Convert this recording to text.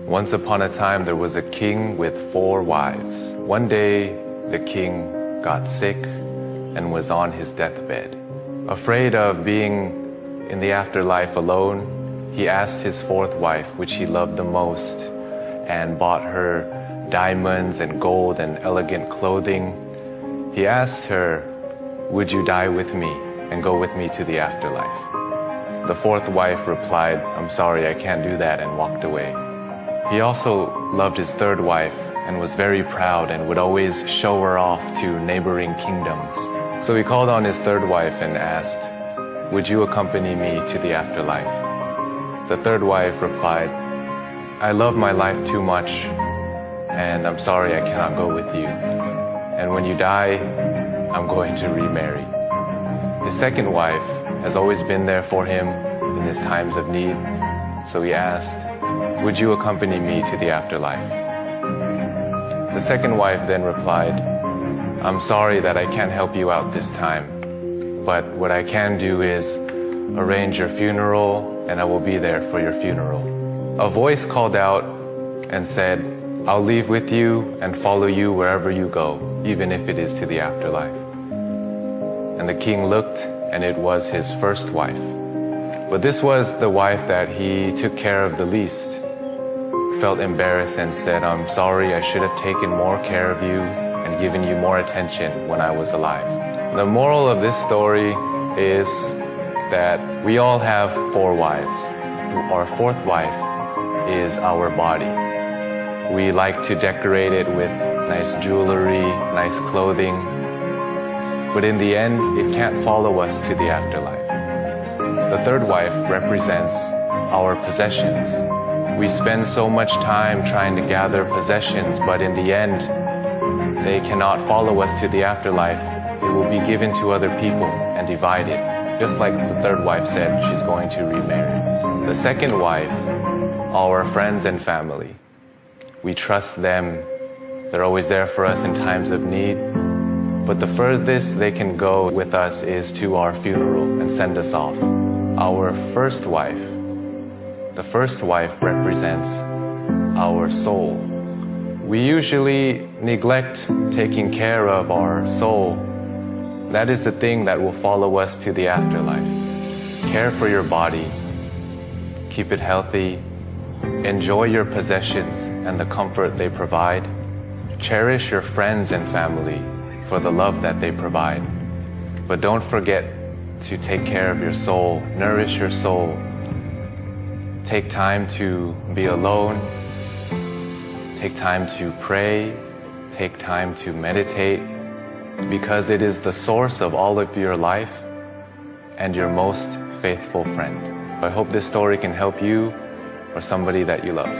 Once upon a time, there was a king with 4 wives. One day, the king got sick and was on his deathbed. Afraid of being in the afterlife alone, he asked his 4th wife, which he loved the most, and bought her diamonds and gold and elegant clothing. He asked her, "Would you die with me and go with me to the afterlife?" The 4th wife replied, "I'm sorry, I can't do that," and walked away. He also loved his 3rd wife and was very proud and would always show her off to neighboring kingdoms. So he called on his 3rd wife and asked, "Would you accompany me to the afterlife?" The 3rd wife replied, "I love my life too much, and I'm sorry I cannot go with you. And when you die, I'm going to remarry." His 2nd wife has always been there for him in his times of need, so he asked, "Would you accompany me to the afterlife?" The 2nd wife then replied, "I'm sorry that I can't help you out this time, but what I can do is arrange your funeral, and I will be there for your funeral." A voice called out and said, "I'll leave with you and follow you wherever you go, even if it is to the afterlife." And the king looked, and it was his 1st wife. But this was the wife that he took care of the least. Felt embarrassed and said, "I'm sorry, I should have taken more care of you and given you more attention when I was alive." The moral of this story is that we all have 4 wives. Our 4th wife is our body. We like to decorate it with nice jewelry, nice clothing, but in the end, it can't follow us to the afterlife. The 3rd wife represents our possessions. We spend so much time trying to gather possessions, but in the end, they cannot follow us to the afterlife. It will be given to other people and divided. Just like the 3rd wife said, she's going to remarry. The 2nd wife, our friends and family. We trust them. They're always there for us in times of need. But the furthest they can go with us is to our funeral and send us off. Our 1st wife, the 1st wife represents our soul. We usually neglect taking care of our soul. That is the thing that will follow us to the afterlife. Care for your body. Keep it healthy. Enjoy your possessions and the comfort they provide. Cherish your friends and family for the love that they provide. But don't forget to take care of your soul, nourish your soul. Take time to be alone. Take time to pray. Take time to meditate, because it is the source of all of your life and your most faithful friend. I hope this story can help you or somebody that you love.